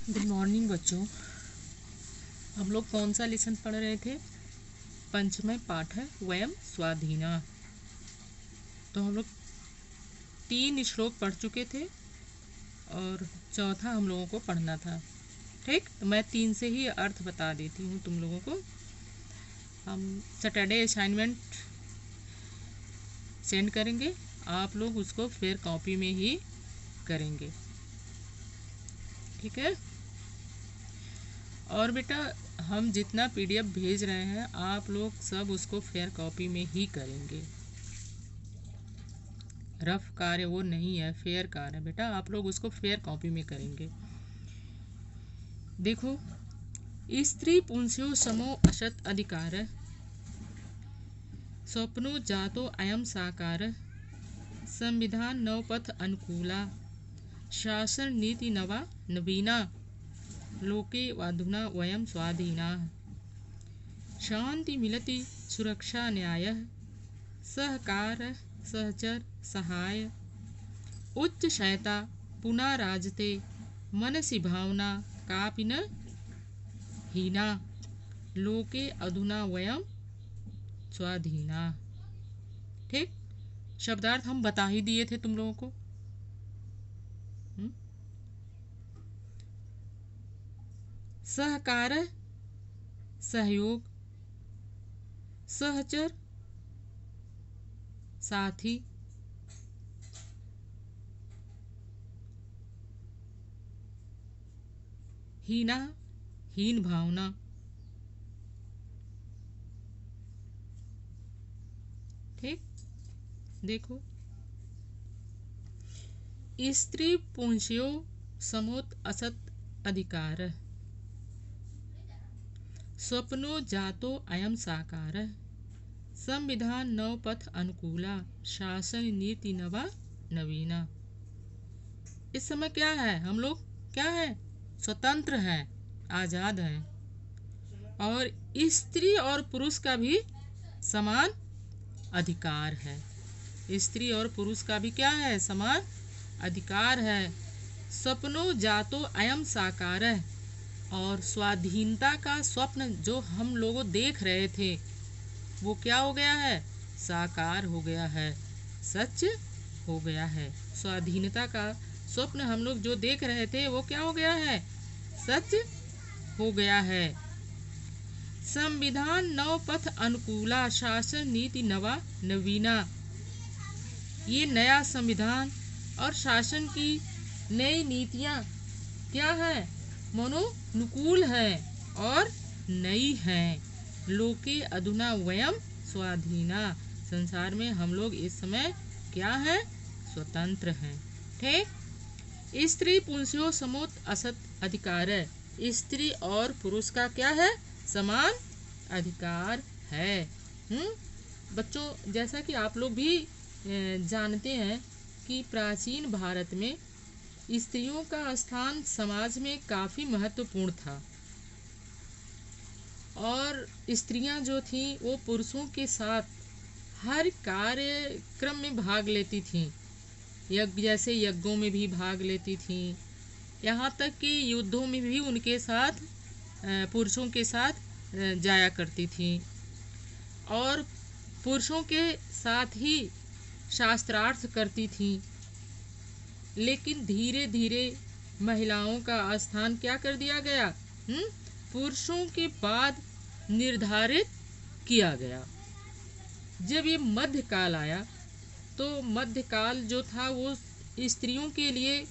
Good morning बच्चों। हम लोग कौन सा लेसन पढ़ रहे थे? पंचमय पाठ है वयम स्वाधीना। तो हम लोग 3 श्लोक पढ़ चुके थे और चौथा हम लोगों को पढ़ना था। ठीक, तो मैं 3 से ही अर्थ बता देती हूँ तुम लोगों को। हम सैटरडे असाइनमेंट सेंड करेंगे, आप लोग उसको फिर कॉपी में ही करेंगे। ठीक है। और बेटा, हम जितना पीडीएफ भेज रहे हैं आप लोग सब उसको फेयर कॉपी में ही करेंगे। रफ कार्य वो नहीं है, फेयर कार्य है बेटा, आप लोग उसको फेयर कॉपी में करेंगे। देखो, स्त्री पुंस्यो समो असत अधिकार, स्वप्नो जातो अयम साकार, संविधान नवपथ अनुकूला, शासन नीति नवा नवीना, लोके वाधुना वयम स्वाधीना, शांति मिलति सुरक्षा न्याय, सहकार सहचर सहाय, उच्च शयता पुना राजते, मनसि भावना कापि न हीना, लोके अधुना वयम स्वाधीना। ठीक, शब्दार्थ हम बता ही दिए थे तुम लोगों को। सहकार सहयोग, सहचर साथी, हीना हीन भावना। ठीक, देखो, स्त्री पुंस्यो समोत असत अधिकार, स्वप्नो जातो अयम साकार, संविधान नवपथ अनुकूला, शासन नीति नवा नवीना। इस समय क्या है? हम लोग क्या है? स्वतंत्र हैं, आजाद हैं, और स्त्री और पुरुष का भी समान अधिकार है। स्त्री और पुरुष का भी क्या है? समान अधिकार है। स्वप्नो जातो अयम साकार है, और स्वाधीनता का स्वप्न जो हम लोग देख रहे थे वो क्या हो गया है? साकार हो गया है, सच हो गया है। स्वाधीनता का स्वप्न हम लोग जो देख रहे थे वो क्या हो गया है? सच हो गया है। संविधान नवपथ अनुकूला, शासन नीति नवा नवीना। ये नया संविधान और शासन की नई नीतियाँ क्या है? मनोनुकूल है और नई है। लोके अधुना वयम स्वाधीना। संसार में हम लोग इस समय क्या है? स्वतंत्र हैं। ठीक, स्त्री पुंस्यो समोत असत अधिकार है। स्त्री और पुरुष का क्या है? समान अधिकार है। बच्चों, जैसा कि आप लोग भी जानते हैं कि प्राचीन भारत में स्त्रियों का स्थान समाज में काफ़ी महत्वपूर्ण था, और स्त्रियां जो थीं वो पुरुषों के साथ हर कार्यक्रम में भाग लेती थीं। यज्ञ जैसे यज्ञों में भी भाग लेती थीं, यहाँ तक कि युद्धों में भी उनके साथ पुरुषों के साथ जाया करती थीं, और पुरुषों के साथ ही शास्त्रार्थ करती थीं। लेकिन धीरे धीरे महिलाओं का स्थान क्या कर दिया गया? पुरुषों के बाद निर्धारित किया गया। जब ये मध्यकाल आया तो मध्यकाल जो था वो स्त्रियों के लिए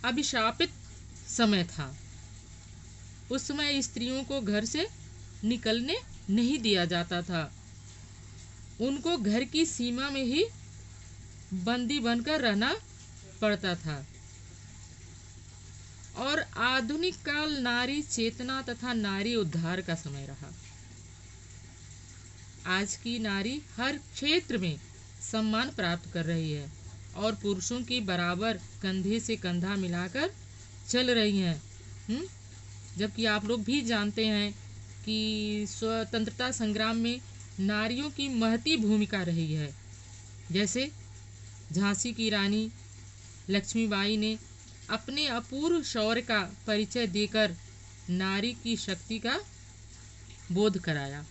अभिशापित समय था। उस समय स्त्रियों को घर से निकलने नहीं दिया जाता था, उनको घर की सीमा में ही बंदी बनकर रहना पड़ता था। और आधुनिक काल नारी चेतना तथा नारी उद्धार का समय रहा। आज की नारी हर क्षेत्र में सम्मान प्राप्त कर रही है और पुरुषों की बराबर कंधे से कंधा मिलाकर चल रही हैं। जबकि आप लोग भी जानते हैं कि स्वतंत्रता संग्राम में नारियों की महती भूमिका रही है। जैसे झांसी की रानी लक्ष्मीबाई ने अपने अपूर्व शौर्य का परिचय देकर नारी की शक्ति का बोध कराया।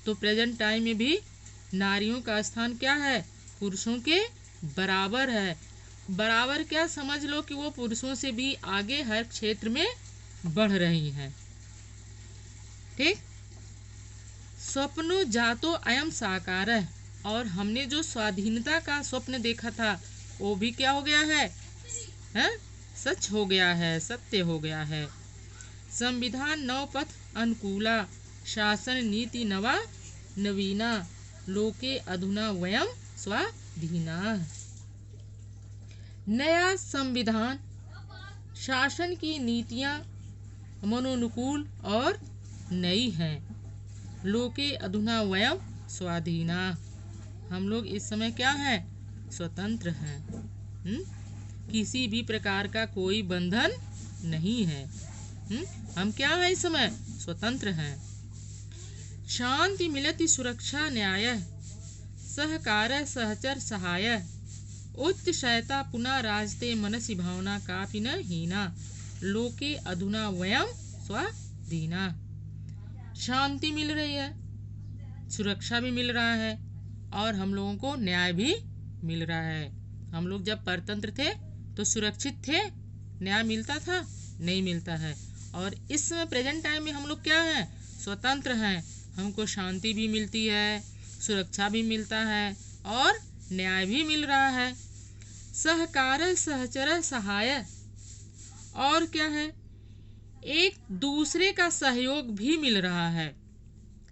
तो प्रेजेंट टाइम में भी नारियों का स्थान क्या है? पुरुषों के बराबर है। बराबर क्या, समझ लो कि वो पुरुषों से भी आगे हर क्षेत्र में बढ़ रही हैं। ठीक। स्वप्नो जातो अयम साकार है, और हमने जो स्वाधीनता का स्वप्न देखा था वो भी क्या हो गया है? सच हो गया है, सत्य हो गया है। संविधान नवपथ अनुकूला, शासन नीति नवा नवीना, लोके अधुना वयम स्वाधीना। नया संविधान, शासन की नीतियां मनोनुकूल और नई हैं। लोके अधुना वयम स्वाधीना, हम लोग इस समय क्या हैं? स्वतंत्र हैं। किसी भी प्रकार का कोई बंधन नहीं है। हम क्या हैं इस समय? स्वतंत्र हैं। शांति मिलति सुरक्षा न्याय, सहकार सहचर सहाय, उच्च शयता पुनः राजते मनसि भावना कापि न हीना, लोके अधुना वयम स्वाधीना। शांति मिल रही है, सुरक्षा भी मिल रहा है, और हम लोगों को न्याय भी मिल रहा है। हम लोग जब परतंत्र थे तो सुरक्षित थे, न्याय मिलता था? नहीं मिलता है। और इस समय प्रेजेंट टाइम में हम लोग क्या हैं? स्वतंत्र हैं। हमको शांति भी मिलती है, सुरक्षा भी मिलता है, और न्याय भी मिल रहा है। सहकार सहचर सहाय, और क्या है? एक दूसरे का सहयोग भी मिल रहा है,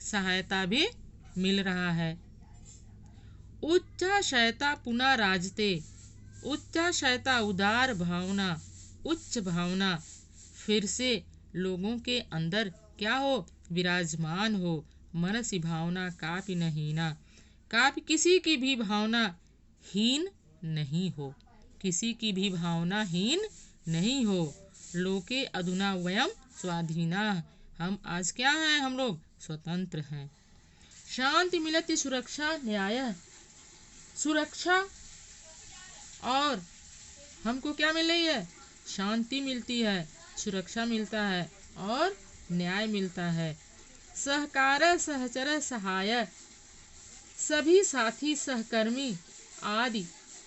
सहायता भी मिल रहा है। उच्चाशयता पुनः राजते, उच्चाशयता उदार भावना, उच्च भावना फिर से लोगों के अंदर क्या हो? विराजमान हो। मनसी भावना कापि न हीना, कापि किसी की भी भावना हीन नहीं हो, किसी की भी भावना हीन नहीं हो। लोके अधुना वयम स्वाधीना, हम आज क्या हैं? हम लोग स्वतंत्र हैं। शांति मिलति सुरक्षा न्याय, सुरक्षा और हमको क्या मिल रही है? शांति मिलती है, सुरक्षा मिलता है, और न्याय मिलता है। सहकार सहचर सहाय, सभी साथी सहकर्मी आदि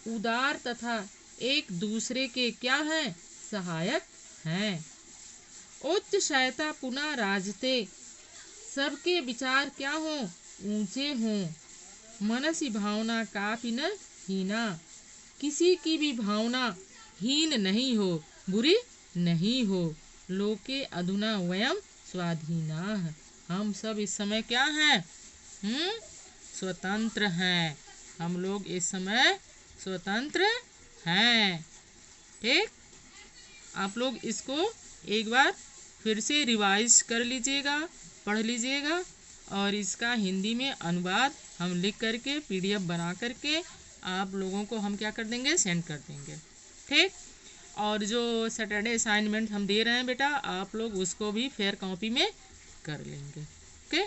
उदार तथा एक दूसरे के क्या हैं? सहायक हैं। उच्च शयता पुनः राजते, सबके विचार क्या हो? ऊंचे हों। मनसी भावना कापि न हीना, किसी की भी भावना हीन नहीं हो, बुरी नहीं हो। लोके अधुना वयम स्वाधीना, हम सब इस समय क्या हैं? स्वतंत्र हैं। हम लोग इस समय स्वतंत्र हैं। ठीक। आप लोग इसको एक बार फिर से रिवाइज कर लीजिएगा, पढ़ लीजिएगा, और इसका हिंदी में अनुवाद हम लिख करके PDF बना करके आप लोगों को हम क्या कर देंगे? सेंड कर देंगे। ठीक। और जो सैटरडे असाइनमेंट हम दे रहे हैं बेटा, आप लोग उसको भी फेयर कॉपी में कर लेंगे। ओके।